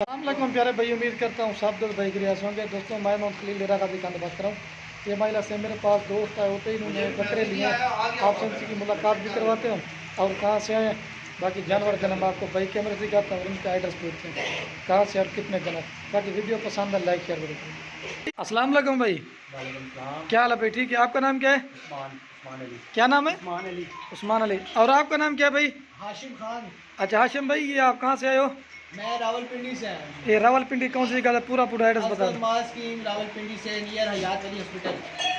अस्सलाम प्यारे भाई, उम्मीद करता हूँ सब दोस्त भाई रियाज होंगे। दोस्तों मैं मोहम्मद खलील डेरा गाजी खान बात कर रहा हूँ। ये महिला से मेरे पास दोस्त है, होते ही इन्होंने बकरे लिए हैं। आपसे उनसे की मुलाकात भी करवाते हैं और कहाँ से आए, बाकी जानवर जन्म आपको भाई कैमरे से दिखाता हूँ, उनका एड्रेस पूछते हैं कहाँ से और कितने जन्म। बाकी वीडियो पसंद है लाइक शेयर करें। अस्सलाम वालेकुम भाई, क्या हाल है भाई? ठीक है। आपका नाम क्या है? उस्मान अली। क्या नाम है? उस्मान अली। और आपका नाम क्या है भाई? हाशिम खान। अच्छा हाशिम भाई, ये आप कहाँ से आए हो? मैं रावलपिंडी से आया। ये रावलपिंडी कौन सी जगह? पूरा एड्रेस बता दो। स्कीम रावलपिंडी से नियर हयात अली हॉस्पिटल।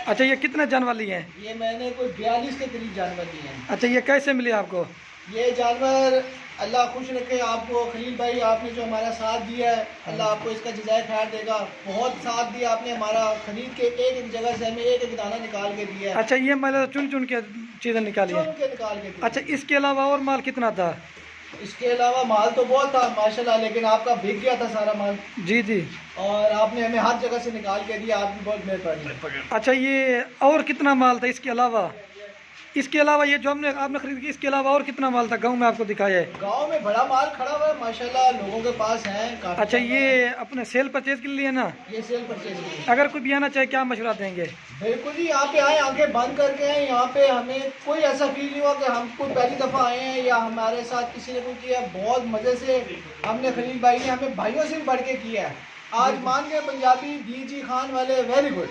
अच्छा, ये कितने जानवर लिए हैं? ये मैंने कोई 42 के करीब जानवर लिए हैं। अच्छा, ये कैसे मिले आपको? ये जानवर अल्लाह खुश रखे आपको खलील भाई, आपने जो हमारा साथ दिया है अल्लाह आपको इसका जज़ाए खैर देगा। बहुत साथ दिया आपने हमारा, खरीद के एक जगह से हमें एक दाना निकाल के दिया है। अच्छा, ये मतलब चुन के चीज़ें निकाली है? निकाल के। अच्छा, इसके अलावा और माल कितना था? इसके अलावा माल तो बहुत था माशाल्लाह, लेकिन आपका बिक गया था सारा माल। जी जी। और आपने हमें हर जगह से निकाल के दिया, आपकी बहुत मेहरबानी। अच्छा, ये और कितना माल था इसके अलावा? इसके अलावा ये जो आपने खरीद की, इसके अलावा और कितना माल था गांव में आपको दिखाया है? गांव में बड़ा माल खड़ा हुआ है माशाल्लाह, लोगों के पास है काफी। अच्छा, ये अपने सेल परचेज के लिए ना? ये सेल परचेज के लिए। अगर कोई भी आना चाहे क्या मशवरा देंगे? बिल्कुल जी, यहाँ पे आए, आंखें बंद करके आए। यहाँ पे हमें कोई ऐसा फील नहीं हुआ कि हम कोई पहली दफ़ा आए हैं या हमारे साथ किसी ने कुछ किया। बहुत मज़े से हमने खलील भाई ने हमें भाइयों से भी बढ़ के किया है। आज मान के पंजाबी जी खान वाले वेरी गुड।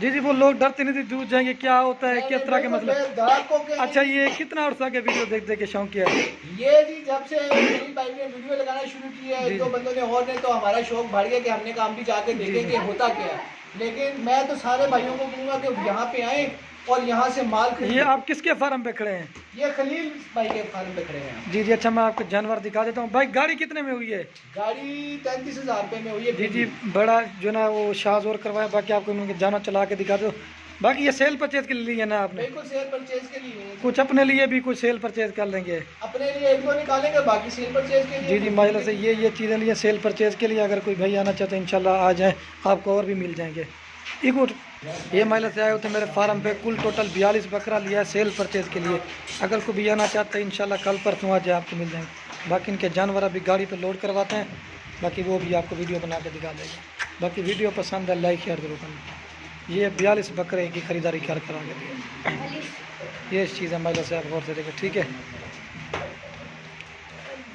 जी, वो लोग डरते नहीं थे, दूर जाएंगे क्या होता है, किस तरह के मतलब। अच्छा, ये कितना अर्सा के वीडियो देख के शौक किया है? ये जी जब से खलील भाई ने वीडियो लगाना शुरू किया है, दो बंदों ने और ने, तो हमारा शौक बढ़ गया कि हमने काम भी जाके देखे कि होता क्या है। लेकिन मैं तो सारे भाइयों को कहूँगा कि यहाँ पे आए और यहाँ से माल खरीदें। ये आप किसके फार्म पे खड़े हैं? ये खलील भाई के फार्म पे खड़े हैं। जी। अच्छा, मैं आपको जानवर दिखा देता हूँ। भाई गाड़ी कितने में हुई है? गाड़ी 33,000 रुपये में हुई है। जी, बड़ा जो ना वो शाज और करवाया। बाकी आपको उनके जानवर चला के दिखा दो। बाकी ये सेल परचेज के लिए है ना आपने? बिल्कुल सेल परचेज के लिए। कुछ अपने लिए भी कुछ सेल परचेज कर लेंगे? अपने लिए एक दो निकालेंगे, बाकी सेल परचेज के लिए। जी माइला से ये चीज़ें लिए सेल परचेज के लिए। अगर कोई भाई आना चाहते हैं इंशाल्लाह आ जाएं, आपको और भी मिल जाएंगे। ये महिला से आए होते मेरे फार्म पे, कुल टोटल 42 बकरा लिया है सेल परचेज के लिए। अगर कोई भी आना चाहता है इंशाल्लाह कल परसों आ जाए, आपको मिल जाएंगे। बाकी इनके जानवर अभी गाड़ी पे लोड करवाते हैं, बाकी वो भी आपको वीडियो बना के दिखा देंगे। बाकी वीडियो पसंद है लाइक शेयर जरूर करना। ये 42 बकरे की ख़रीदारी करा के दिए। ये चीज़ है महिला से आप गौर से देखें, ठीक है?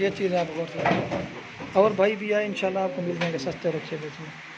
ये चीज़ आप गौर से देखें। और भाई भी आए इंशाल्लाह आपको मिल जाएंगे सस्ते और अच्छे रेट में।